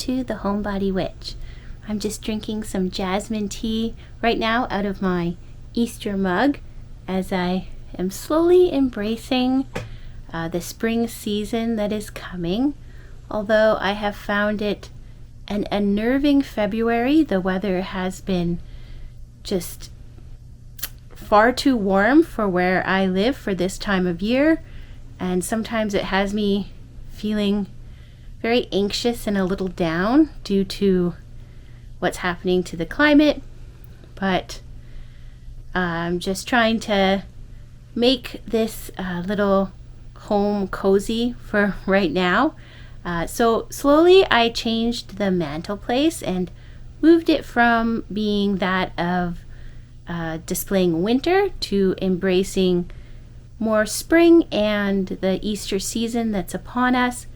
to the Homebody Witch. I'm just drinking some jasmine tea right now out of my Easter mug as I am slowly embracing the spring season that is coming. Although I have found it an unnerving February, the weather has been just far too warm for where I live for this time of year, and sometimes it has me feeling very anxious and a little down due to what's happening to the climate. But I'm just trying to make this little home cozy for right now. So slowly I changed the mantle place and moved it from being that of displaying winter to embracing more spring and the Easter season that's upon us.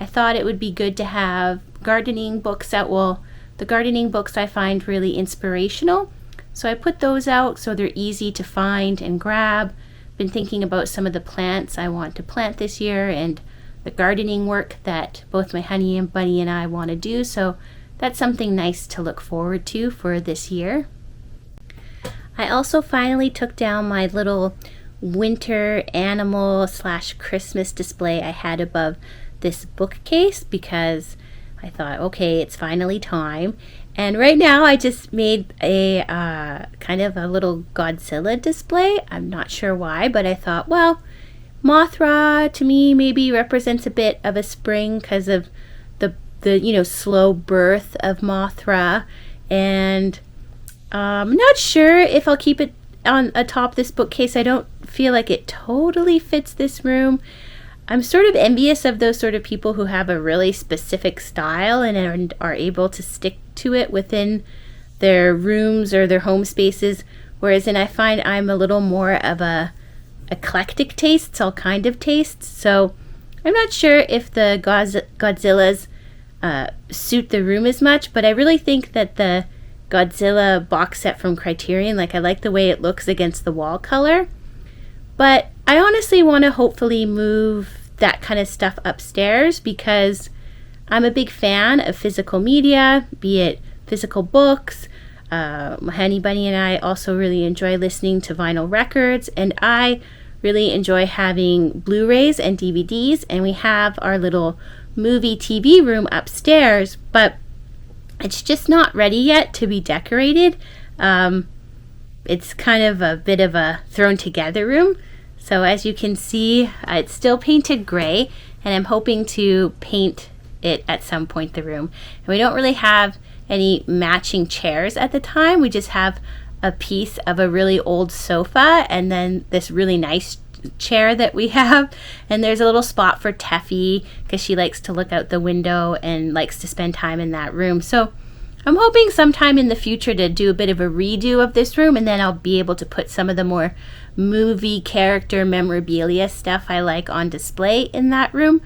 I thought it would be good to have gardening books out. Well, the gardening books I find really inspirational, so I put those out so they're easy to find and grab. Been thinking about some of the plants I want to plant this year and the gardening work that both my honey and bunny and I want to do, so that's something nice to look forward to for this year. I also finally took down my little winter animal / Christmas display I had above this bookcase because I thought, okay, it's finally time. And right now I just made a kind of a little Godzilla display. I'm not sure why, but I thought, well, Mothra to me maybe represents a bit of a spring because of the slow birth of Mothra. And I'm not sure if I'll keep it on atop this bookcase. I don't feel like it totally fits this room. I'm sort of envious of those sort of people who have a really specific style and are able to stick to it within their rooms or their home spaces, whereas I find I'm a little more of a eclectic taste, all kind of tastes. So I'm not sure if the Godzillas suit the room as much, but I really think that the Godzilla box set from Criterion, I like the way it looks against the wall color. But I honestly want to hopefully move that kind of stuff upstairs because I'm a big fan of physical media, be it physical books. My honey bunny and I also really enjoy listening to vinyl records, and I really enjoy having Blu-rays and DVDs, and we have our little movie TV room upstairs, but it's just not ready yet to be decorated. It's kind of a bit of a thrown together room. So as you can see, it's still painted gray, and I'm hoping to paint it at some point, the room. And we don't really have any matching chairs at the time. We just have a piece of a really old sofa and then this really nice chair that we have. And there's a little spot for Teffy because she likes to look out the window and likes to spend time in that room. So I'm hoping sometime in the future to do a bit of a redo of this room, and then I'll be able to put some of the more movie character memorabilia stuff I like on display in that room.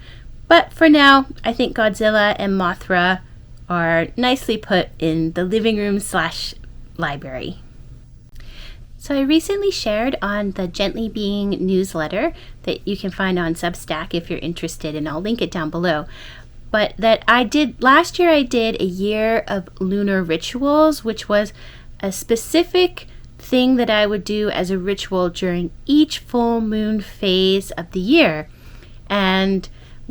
But for now, I think Godzilla and Mothra are nicely put in the living room / library. So I recently shared on the Gently Being newsletter that you can find on Substack if you're interested, and I'll link it down below. But that last year I did a year of lunar rituals, which was a specific thing that I would do as a ritual during each full moon phase of the year. And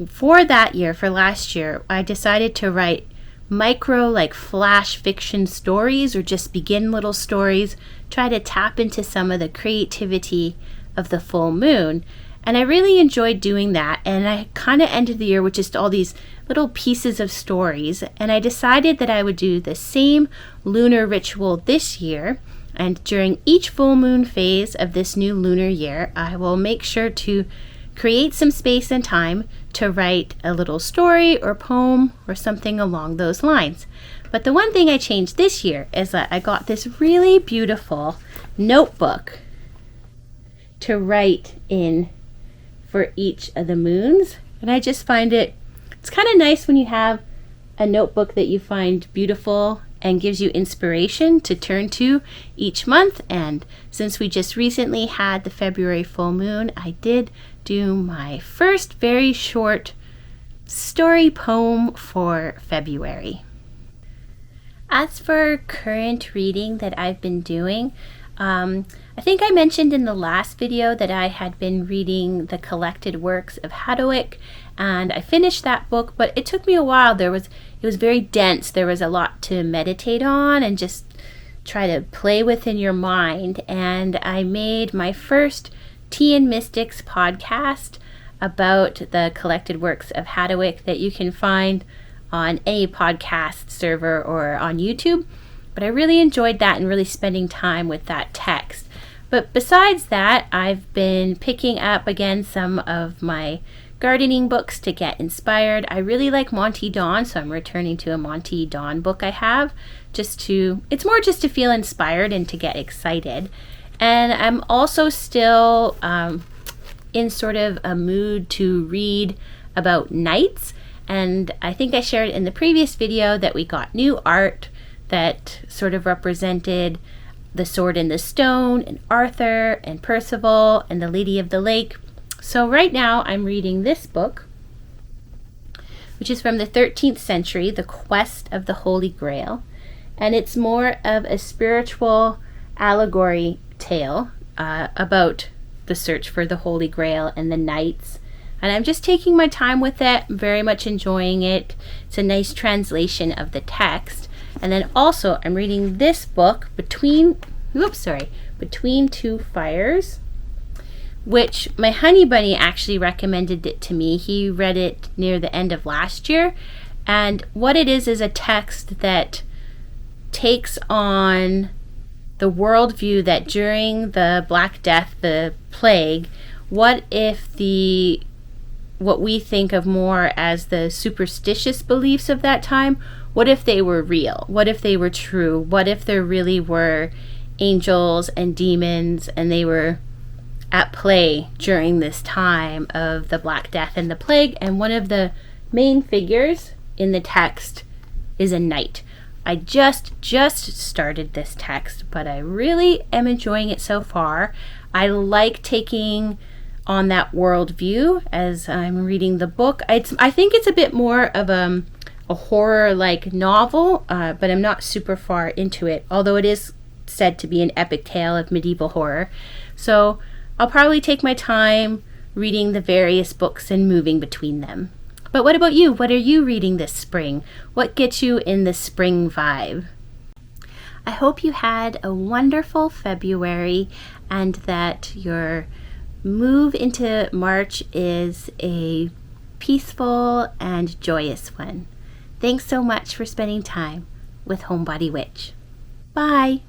for that year, for last year, I decided to write micro flash fiction stories or just begin little stories, try to tap into some of the creativity of the full moon. And I really enjoyed doing that, and I kind of ended the year with just all these little pieces of stories, and I decided that I would do the same lunar ritual this year, and during each full moon phase of this new lunar year, I will make sure to create some space and time to write a little story or poem or something along those lines. But the one thing I changed this year is that I got this really beautiful notebook to write in for each of the moons, and I just find it's kind of nice when you have a notebook that you find beautiful and gives you inspiration to turn to each month. And since we just recently had the February full moon, I did do my first very short story poem for February. As for current reading that I've been doing, I think I mentioned in the last video that I had been reading the collected works of Hadwick, and I finished that book, but it took me a while. It was very dense. There was a lot to meditate on and just try to play with in your mind. And I made my first Tea and Mystics podcast about the collected works of Hadwick that you can find on any podcast server or on YouTube. But I really enjoyed that and really spending time with that text. But besides that, I've been picking up again some of my gardening books to get inspired. I really like Monty Don, so I'm returning to a Monty Don book I have. It's more just to feel inspired and to get excited. And I'm also still in sort of a mood to read about knights. And I think I shared in the previous video that we got new art that sort of represented the Sword in the Stone, and Arthur, and Percival, and the Lady of the Lake. So right now I'm reading this book, which is from the 13th century, The Quest of the Holy Grail. And it's more of a spiritual allegory tale about the search for the Holy Grail and the knights. And I'm just taking my time with it, very much enjoying it. It's a nice translation of the text. And then also I'm reading this book, Between Two Fires, which my honey bunny actually recommended it to me. He read it near the end of last year. And what it is a text that takes on the worldview that during the Black Death, the plague, what if what we think of more as the superstitious beliefs of that time, what if they were real? What if they were true? What if there really were angels and demons and they were at play during this time of the Black Death and the plague? And one of the main figures in the text is a knight. I just started this text, but I really am enjoying it so far. I like taking on that worldview as I'm reading the book. I think it's a bit more of a horror-like novel, but I'm not super far into it, although it is said to be an epic tale of medieval horror. So I'll probably take my time reading the various books and moving between them. But what about you? What are you reading this spring? What gets you in the spring vibe? I hope you had a wonderful February and that your move into March is a peaceful and joyous one. Thanks so much for spending time with Homebody Witch. Bye!